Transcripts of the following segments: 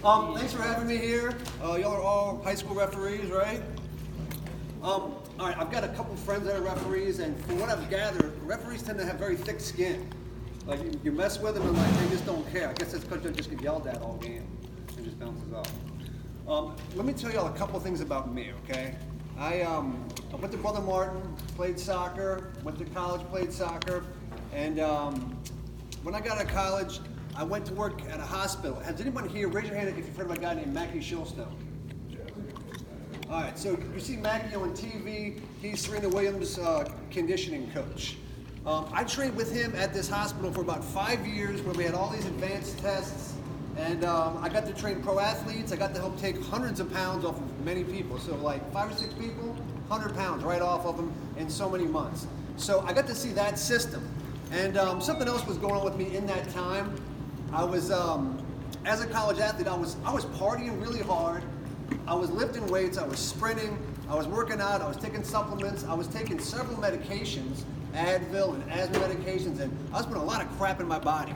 Thanks for having me here. Y'all are all high school referees, right? All right, I've got a couple friends that are referees, and from what I've gathered, referees tend to have very thick skin. Like, you mess with them and like they just don't care. I guess that's because they just get yelled at all game. It just bounces off. Let me tell y'all a couple things about me, okay? I went to Brother Martin, played soccer, went to college, played soccer, and when I got out of college, I went to work at a hospital. Has anyone here, raise your hand if you've heard of a guy named Mackie Shilstone? All right, so you see Mackie on TV. He's Serena Williams' conditioning coach. I trained with him at this hospital for about 5 years where we had all these advanced tests, and I got to train pro athletes. I got to help take hundreds of pounds off of many people. So like 5 or 6 people, 100 pounds right off of them in so many months. So I got to see that system. And something else was going on with me in that time. I was, as a college athlete, I was partying really hard. I was lifting weights, I was sprinting, I was working out, I was taking supplements, I was taking several medications, Advil and asthma medications, and I was putting a lot of crap in my body.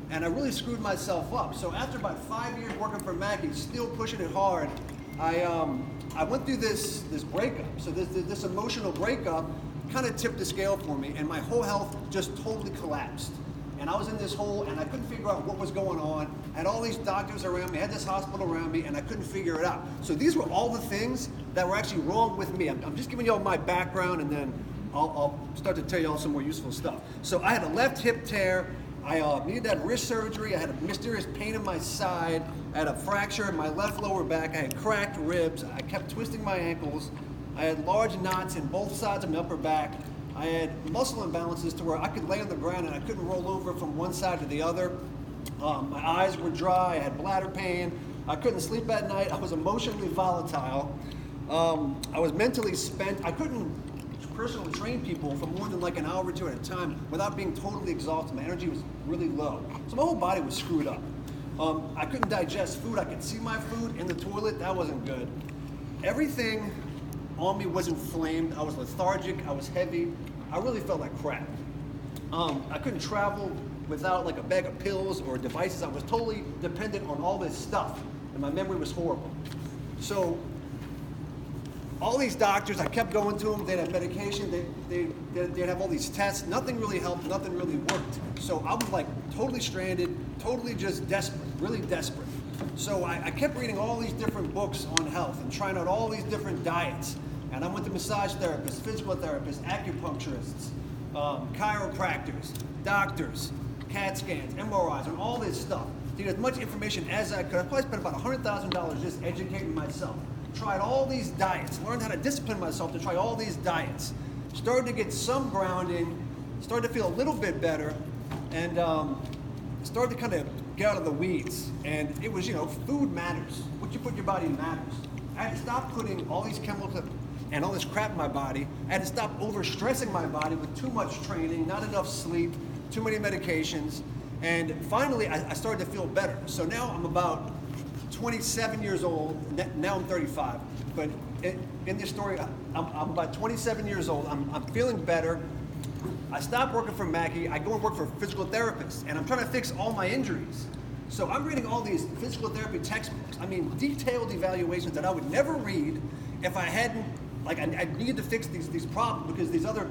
And I really screwed myself up. So after about 5 years working for Mackie, still pushing it hard, I went through this breakup. So this emotional breakup kind of tipped the scale for me, and my whole health just totally collapsed. And I was in this hole, and I couldn't figure out what was going on. I had all these doctors around me, I had this hospital around me, and I couldn't figure it out. So these were all the things that were actually wrong with me. I'm just giving y'all my background, and then I'll start to tell y'all some more useful stuff. So I had a left hip tear. I needed that wrist surgery. I had a mysterious pain in my side. I had a fracture in my left lower back. I had cracked ribs. I kept twisting my ankles. I had large knots in both sides of my upper back. I had muscle imbalances to where I could lay on the ground and I couldn't roll over from one side to the other. My eyes were dry, I had bladder pain, I couldn't sleep at night, I was emotionally volatile. I was mentally spent. I couldn't personally train people for more than like an hour or two at a time without being totally exhausted. My energy was really low. So my whole body was screwed up. I couldn't digest food. I could see my food in the toilet. That wasn't good. Everything on me was inflamed. I was lethargic. I was heavy. I really felt like crap. I couldn't travel without like a bag of pills or devices. I was totally dependent on all this stuff, and my memory was horrible. So all these doctors, I kept going to them. They'd have medication. They'd have all these tests. Nothing really helped. Nothing really worked. So I was like totally stranded, totally just desperate, really desperate. So I kept reading all these different books on health and trying out all these different diets. And I went to massage therapists, physical therapists, acupuncturists, chiropractors, doctors, CAT scans, MRIs, and all this stuff. To get as much information as I could. I probably spent about $100,000 just educating myself. Tried all these diets, learned how to discipline myself to try all these diets. Started to get some grounding, started to feel a little bit better, and started to kind of get out of the weeds. And it was, food matters. What you put in your body matters. I had to stop putting all these chemicals and all this crap in my body. I had to stop overstressing my body with too much training, not enough sleep, too many medications. And finally, I started to feel better. So now I'm about 27 years old. Now I'm 35. But in this story, I'm about 27 years old. I'm feeling better. I stopped working for Mackie. I go and work for physical therapists, and I'm trying to fix all my injuries. So I'm reading all these physical therapy textbooks. I mean, detailed evaluations that I would never read if I hadn't, I needed to fix these problems because these other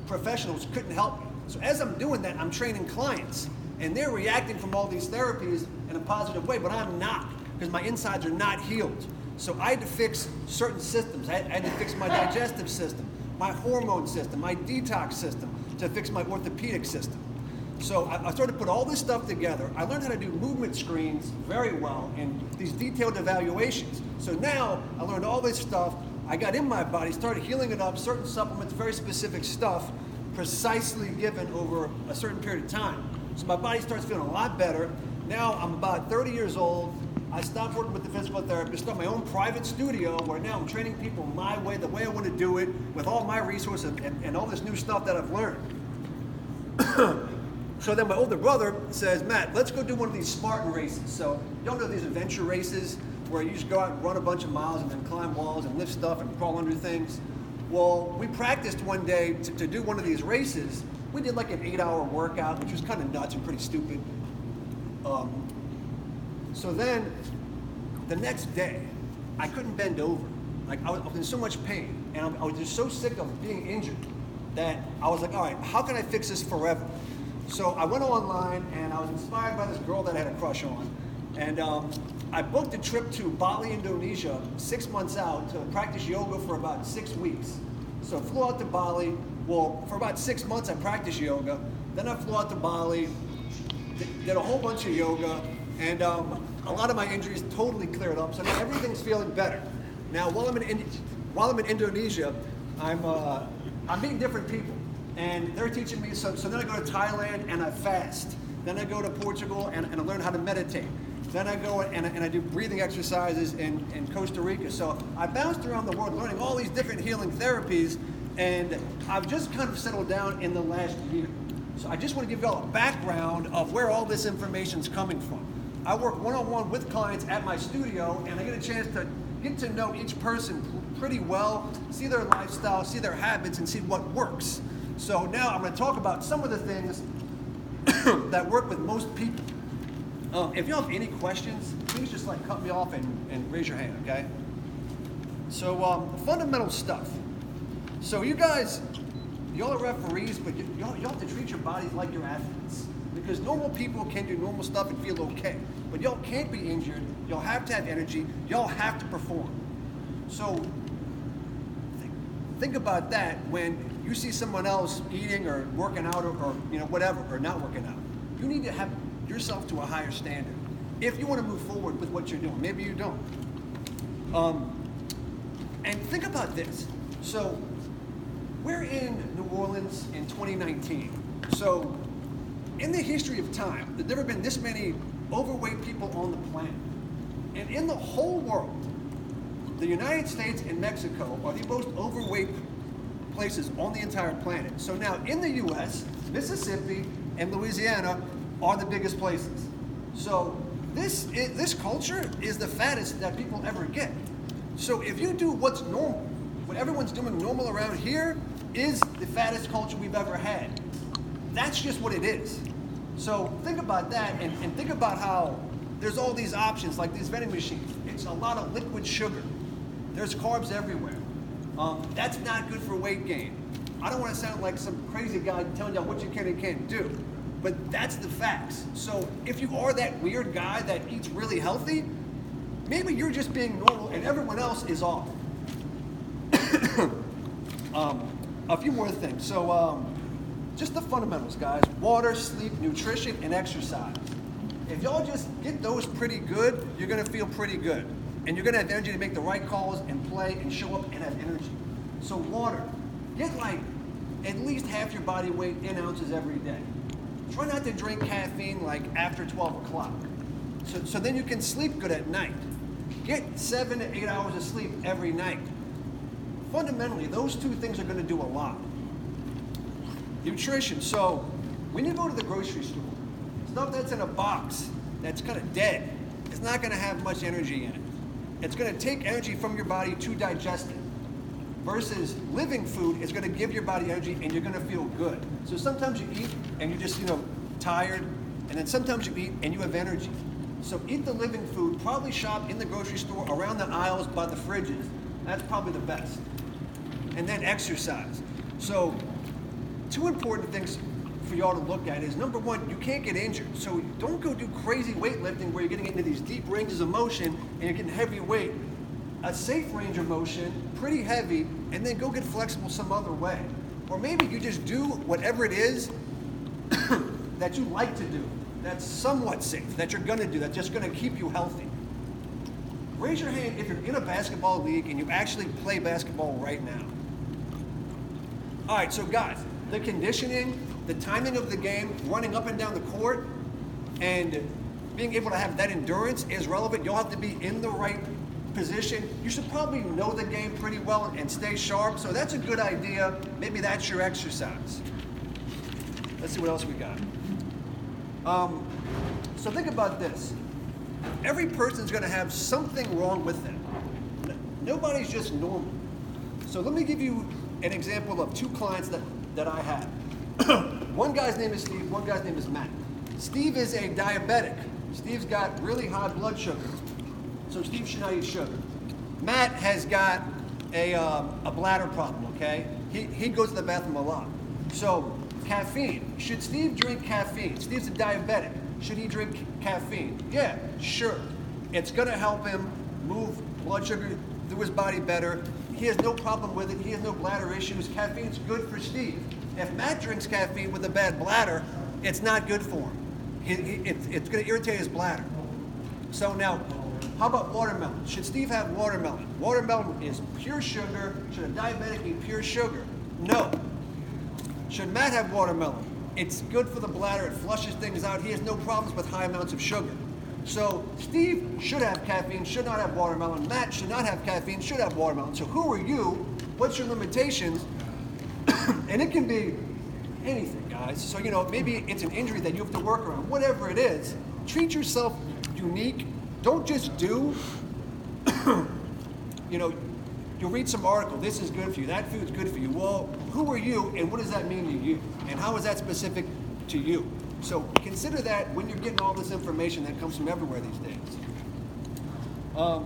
professionals couldn't help me. So as I'm doing that, I'm training clients, and they're reacting from all these therapies in a positive way, but I'm not, because my insides are not healed. So I had to fix certain systems. I had to fix my digestive system, my hormone system, my detox system, to fix my orthopedic system. So I started to put all this stuff together. I learned how to do movement screens very well and these detailed evaluations. So now I learned all this stuff. I got in my body, started healing it up, certain supplements, very specific stuff, precisely given over a certain period of time. So my body starts feeling a lot better. Now I'm about 30 years old. I stopped working with the physical therapist, started my own private studio where now I'm training people my way, the way I want to do it, with all my resources and all this new stuff that I've learned. So then my older brother says, Matt, let's go do one of these Spartan races. So y'all know these adventure races where you just go out and run a bunch of miles and then climb walls and lift stuff and crawl under things. Well, we practiced one day to do one of these races. We did like an 8-hour workout, which was kind of nuts and pretty stupid. So then the next day, I couldn't bend over. Like I was in so much pain, and I was just so sick of being injured that I was like, all right, how can I fix this forever? So I went online, and I was inspired by this girl that I had a crush on, and I booked a trip to Bali, Indonesia, 6 months out to practice yoga for about 6 weeks. So I flew out to Bali. Well, for about 6 months I practiced yoga. Then I flew out to Bali, did a whole bunch of yoga, and a lot of my injuries totally cleared up. So now everything's feeling better. Now while I'm in Indonesia, I'm meeting different people, and they're teaching me. So then I go to Thailand and I fast. Then I go to Portugal and I learn how to meditate. Then I go and I do breathing exercises in Costa Rica. So I bounced around the world learning all these different healing therapies, and I've just kind of settled down in the last year. So I just want to give you all a background of where all this information is coming from. I work one-on-one with clients at my studio, and I get a chance to get to know each person pretty well, see their lifestyle, see their habits, and see what works. So now I'm going to talk about some of the things that work with most people. If you have any questions, please just like cut me off and raise your hand, okay? So fundamental stuff. So you guys, y'all are referees, but y'all have to treat your bodies like you're athletes. Because normal people can do normal stuff and feel okay. But y'all can't be injured, y'all have to have energy, y'all have to perform. So think about that when you see someone else eating or working out or you know whatever, or not working out. You need to have yourself to a higher standard if you want to move forward with what you're doing. Maybe you don't. And think about this. So we're in New Orleans in 2019. So in the history of time, there's never been this many overweight people on the planet. And in the whole world, the United States and Mexico are the most overweight places on the entire planet. So now in the US, Mississippi and Louisiana are the biggest places. So this culture is the fattest that people ever get. So if you do what's normal, what everyone's doing normal around here is the fattest culture we've ever had. That's just what it is. So think about that, and think about how there's all these options like these vending machines. It's a lot of liquid sugar. There's carbs everywhere. That's not good for weight gain. I don't want to sound like some crazy guy telling you what you can and can't do, but that's the facts. So if you are that weird guy that eats really healthy, maybe you're just being normal and everyone else is off. A few more things. So just the fundamentals, guys. Water, sleep, nutrition, and exercise. If y'all just get those pretty good, you're gonna feel pretty good. And you're gonna have energy to make the right calls and play and show up and have energy. So water, get like at least half your body weight in ounces every day. Try not to drink caffeine like after 12 o'clock. So then you can sleep good at night. Get 7 to 8 hours of sleep every night. Fundamentally, those two things are gonna do a lot. Nutrition, so when you go to the grocery store, stuff that's in a box that's kind of dead, it's not gonna have much energy in it. It's gonna take energy from your body to digest it. Versus living food is gonna give your body energy and you're gonna feel good. So sometimes you eat and you're just, tired, and then sometimes you eat and you have energy. So eat the living food, probably shop in the grocery store, around the aisles, by the fridges. That's probably the best. And then exercise. So two important things for y'all to look at is, number one, you can't get injured. So don't go do crazy weightlifting where you're getting into these deep ranges of motion and you're getting heavy weight. A safe range of motion, pretty heavy, and then go get flexible some other way. Or maybe you just do whatever it is that you like to do, that's somewhat safe, that you're gonna do, that's just gonna keep you healthy. Raise your hand if you're in a basketball league and you actually play basketball right now. All right, so guys, the conditioning, the timing of the game, running up and down the court, and being able to have that endurance is relevant. You'll have to be in the right position. You should probably know the game pretty well and stay sharp, so that's a good idea. Maybe that's your exercise. Let's see what else we got. So think about this. Every person's gonna have something wrong with them. Nobody's just normal. So let me give you an example of two clients that I had. One guy's name is Steve, one guy's name is Matt. Steve is a diabetic. Steve's got really high blood sugar. So Steve should not eat sugar. Matt has got a bladder problem, okay? He goes to the bathroom a lot. So caffeine, should Steve drink caffeine? Steve's a diabetic. Should he drink caffeine? Yeah, sure. It's gonna help him move blood sugar through his body better. He has no problem with it. He has no bladder issues. Caffeine's good for Steve. If Matt drinks caffeine with a bad bladder, it's not good for him. It's gonna irritate his bladder. So now, how about watermelon? Should Steve have watermelon? Watermelon is pure sugar. Should a diabetic eat pure sugar? No. Should Matt have watermelon? It's good for the bladder. It flushes things out. He has no problems with high amounts of sugar. So Steve should have caffeine, should not have watermelon. Matt should not have caffeine, should have watermelon. So who are you? What's your limitations? And it can be anything, guys. So, maybe it's an injury that you have to work around. Whatever it is, treat yourself unique. Don't just do, you'll read some article, this is good for you, that food's good for you. Well, who are you and what does that mean to you? And how is that specific to you? So consider that when you're getting all this information that comes from everywhere these days. All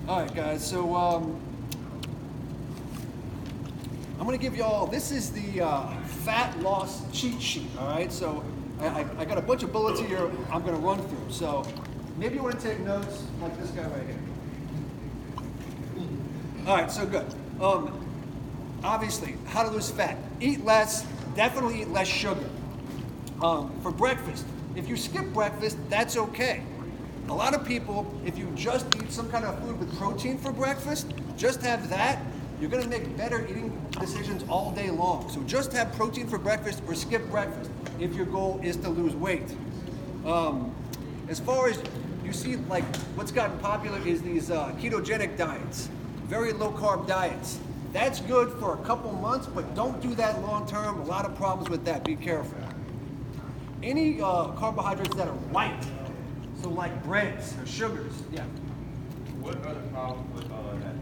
right, guys, so I'm gonna give you all, this is the fat loss cheat sheet, all right? So I got a bunch of bullets here I'm gonna run through. So maybe you wanna take notes like this guy right here. All right, so good. Obviously, how to lose fat. Eat less, definitely eat less sugar. For breakfast, if you skip breakfast, that's okay. A lot of people, if you just eat some kind of food with protein for breakfast, just have that, you're gonna make better eating decisions all day long. So just have protein for breakfast or skip breakfast if your goal is to lose weight. As far as you see, like what's gotten popular is these ketogenic diets, very low carb diets. That's good for a couple months, but don't do that long term. A lot of problems with that, be careful. Any carbohydrates that are white, so like breads or sugars, yeah. What are the problems with that diet?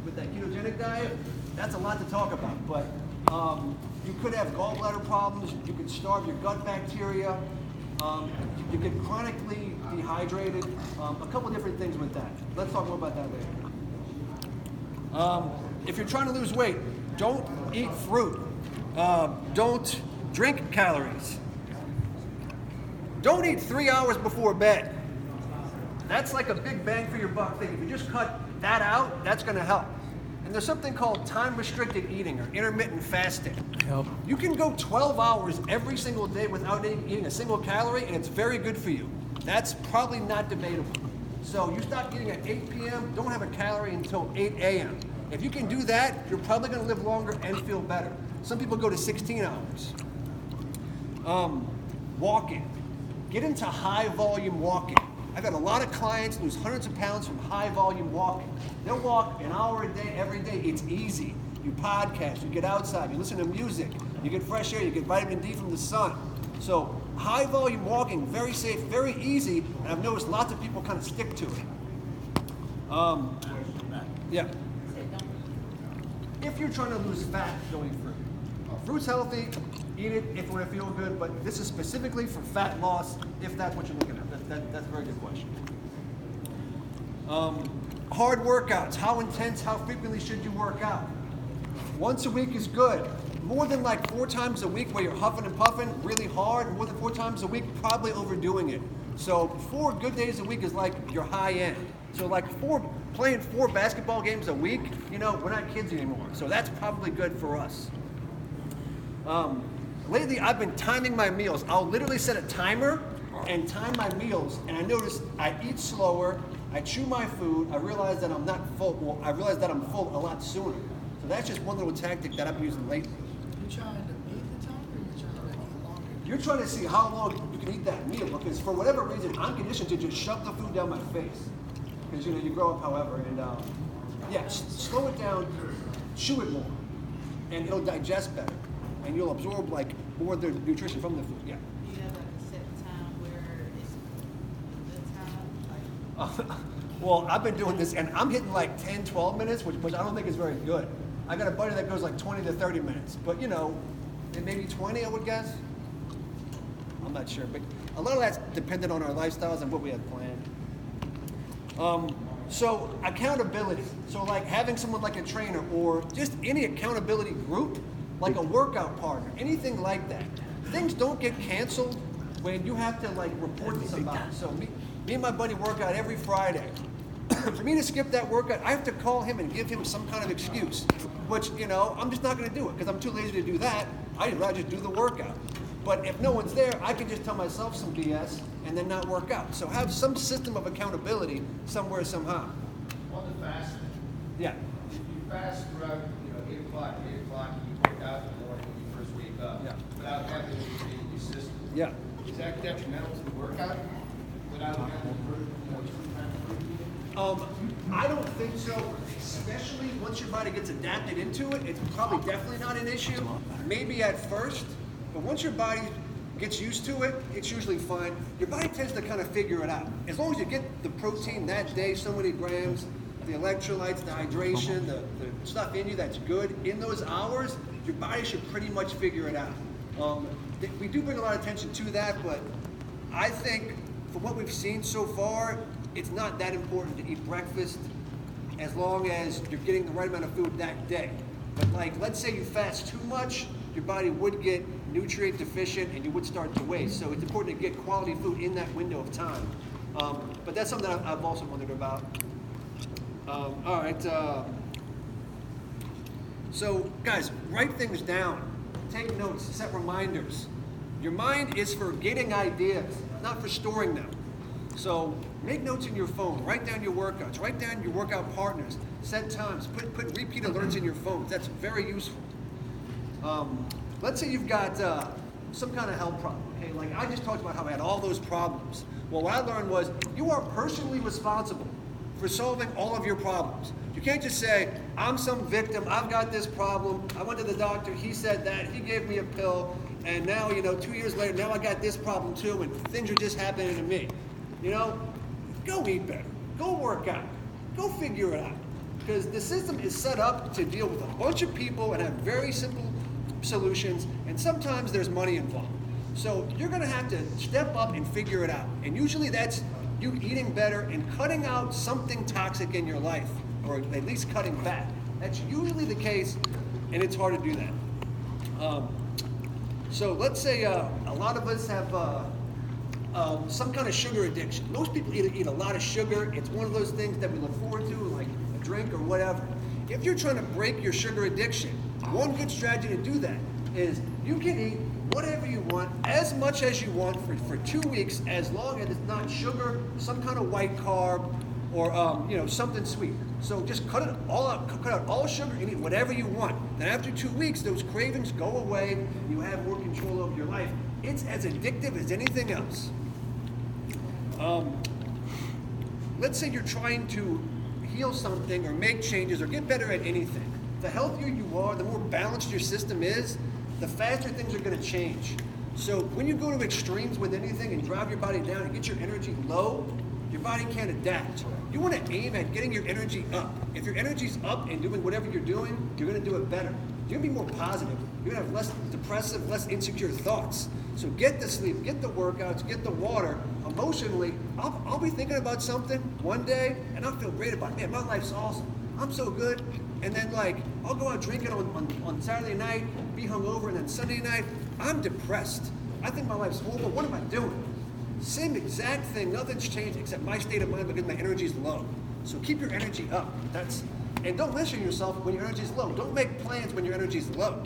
With that ketogenic diet, that's a lot to talk about, but you could have gallbladder problems, you could starve your gut bacteria, you get chronically dehydrated, a couple different things with that. Let's talk more about that later. If you're trying to lose weight, don't eat fruit. Don't drink calories. Don't eat 3 hours before bed. That's like a big bang for your buck thing. If you just cut that out, that's gonna help. And there's something called time-restricted eating or intermittent fasting. Yep. You can go 12 hours every single day without eating a single calorie, and it's very good for you. That's probably not debatable. So you stop eating at 8 p.m., don't have a calorie until 8 a.m. If you can do that, you're probably gonna live longer and feel better. Some people go to 16 hours. Walking. Get into high volume walking. I've had a lot of clients lose hundreds of pounds from high volume walking. They'll walk an hour a day, every day. It's easy. You podcast, you get outside, you listen to music, you get fresh air, you get vitamin D from the sun. So high volume walking, very safe, very easy, and I've noticed lots of people kind of stick to it. Yeah. If you're trying to lose fat going fruit, fruit's healthy, eat it if you want to feel good, but this is specifically for fat loss, if that's what you're looking at. That's a very good question. Hard workouts, how intense, how frequently should you work out? Once a week is good. More than like 4 times a week where you're huffing and puffing really hard, more than 4 times a week, probably overdoing it. So 4 good days a week is like your high end. So like playing 4 basketball games a week, we're not kids anymore. So that's probably good for us. Lately, I've been timing my meals. I'll literally set a timer and time my meals, and I notice I eat slower, I chew my food, I realize that I'm not full, well, I realize that I'm full a lot sooner. So that's just one little tactic that I've been using lately. You trying to beat the timer or you trying to eat longer? You're trying to see how long you can eat that meal, because for whatever reason, I'm conditioned to just shove the food down my face. Because you grow up however, and slow it down, chew it more, and it'll digest better, and you'll absorb more of the nutrition from the food. Yeah. You have a set time where it's the time? Well, I've been doing this, and I'm hitting 10, 12 minutes, which I don't think is very good. I got a buddy that goes 20 to 30 minutes, but maybe 20, I would guess. I'm not sure, but a lot of that's dependent on our lifestyles and what we have planned. So accountability. So like having someone like a trainer or just any accountability group, like a workout partner, anything like that. Things don't get canceled when you have to like report to somebody. So me and my buddy work out every Friday. For me to skip that workout, I have to call him and give him some kind of excuse, which, you know, I'm just not going to do it because I'm too lazy to do that. I'd rather just do the workout. But if no one's there, I can just tell myself some BS and then not work out. So have some system of accountability somewhere, somehow. On the fasting, Yeah. if you fast throughout, 8 o'clock, you work out in the morning when you first wake up, Yeah. without having to be in your system. Yeah. Is that detrimental to the workout? Without having I don't think so, especially once your body gets adapted into it. It's probably definitely not an issue. Maybe at first, but once your body gets used to it, it's usually fine. Your body tends to kind of figure it out. As long as you get the protein that day, so many grams, the electrolytes, the hydration, the stuff in you that's good, in those hours, your body should pretty much figure it out. We do bring a lot of attention to that, but I think from what we've seen so far, it's not that important to eat breakfast as long as you're getting the right amount of food that day. But like, let's say you fast too much, your body would get nutrient deficient and you would start to waste. So it's important to get quality food in that window of time. But that's something that I've also wondered about. All right. So guys, write things down. Take notes, set reminders. Your mind is for getting ideas, not for storing them. So make notes in your phone, write down your workouts, write down your workout partners, set times, put repeat alerts in your phone. That's very useful. Let's say you've got some kind of health problem, okay? Like I just talked about how I had all those problems. Well, what I learned was you are personally responsible for solving all of your problems. You can't just say, I'm some victim, I've got this problem, I went to the doctor, he said that, he gave me a pill, and now, 2 years later, now I got this problem too, and things are just happening to me. Go eat better, go work out, go figure it out. Because the system is set up to deal with a bunch of people and have very simple solutions, and sometimes there's money involved. So you're gonna have to step up and figure it out. And usually that's you eating better and cutting out something toxic in your life, or at least cutting fat. That's usually the case, and it's hard to do that. So let's say a lot of us have some kind of sugar addiction. Most people eat a lot of sugar. It's one of those things that we look forward to, like a drink or whatever. If you're trying to break your sugar addiction, one good strategy to do that is you can eat whatever you want, as much as you want for 2 weeks, as long as it's not sugar, some kind of white carb, or something sweet. So just cut it all out, cut out all sugar and eat whatever you want. Then after 2 weeks, those cravings go away, you have more control over your life. It's as addictive as anything else. Let's say you're trying to heal something or make changes or get better at anything. The healthier you are, the more balanced your system is, the faster things are going to change. So when you go to extremes with anything and drive your body down and get your energy low, your body can't adapt. You want to aim at getting your energy up. If your energy's up and doing whatever you're doing, you're going to do it better. You're going to be more positive. You're going to have less depressive, less insecure thoughts. So get the sleep, get the workouts, get the water. Emotionally, I'll be thinking about something one day and I'll feel great about it. Man, my life's awesome. I'm so good. And then I'll go out drinking on Saturday night, be hungover, and then Sunday night, I'm depressed. I think my life's horrible. What am I doing? Same exact thing. Nothing's changed except my state of mind because my energy's low. So keep your energy up. And don't listen yourself when your energy's low. Don't make plans when your energy's low.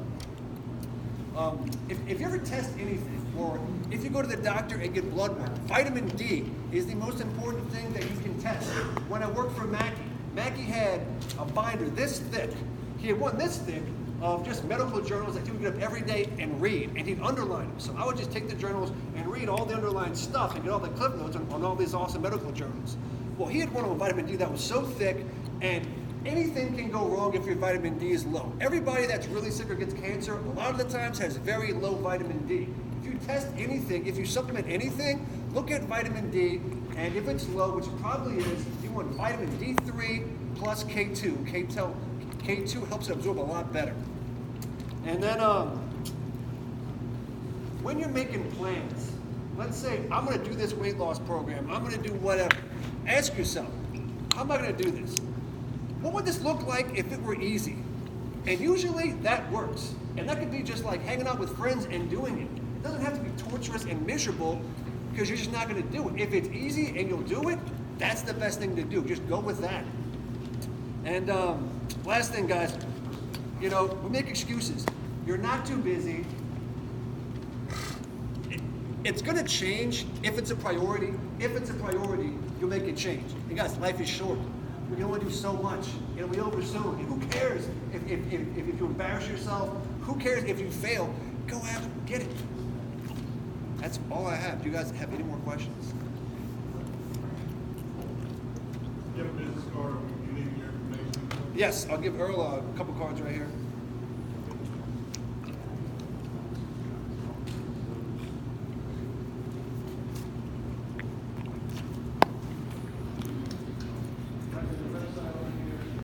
If you ever test anything, or if you go to the doctor and get blood work, vitamin D is the most important thing that you can test. When I worked for Mackie had a binder this thick. He had one this thick of just medical journals that he would get up every day and read, and he'd underline them. So I would just take the journals and read all the underlined stuff and get all the clip notes on all these awesome medical journals. Well, he had one on vitamin D that was so thick, and anything can go wrong if your vitamin D is low. Everybody that's really sick or gets cancer, a lot of the times has very low vitamin D. If you test anything, if you supplement anything, look at vitamin D, and if it's low, which it probably is, you want vitamin D3 plus K2. K2 helps it absorb a lot better. And then when you're making plans, let's say I'm going to do this weight loss program, I'm going to do whatever. Ask yourself, how am I gonna do this? What would this look like if it were easy? And usually that works. And that could be just like hanging out with friends and doing it. It doesn't have to be torturous and miserable because you're just not gonna do it. If it's easy and you'll do it, that's the best thing to do. Just go with that. And last thing, guys, you know, we make excuses. You're not too busy. It's gonna change if it's a priority. If it's a priority, you'll make it change. And guys, life is short. We can only do so much. It'll be over soon. And who cares if you embarrass yourself? Who cares if you fail? Go after it, get it. That's all I have. Do you guys have any more questions? You have a business card, you leave your information? Yes, I'll give Earl a couple cards right here.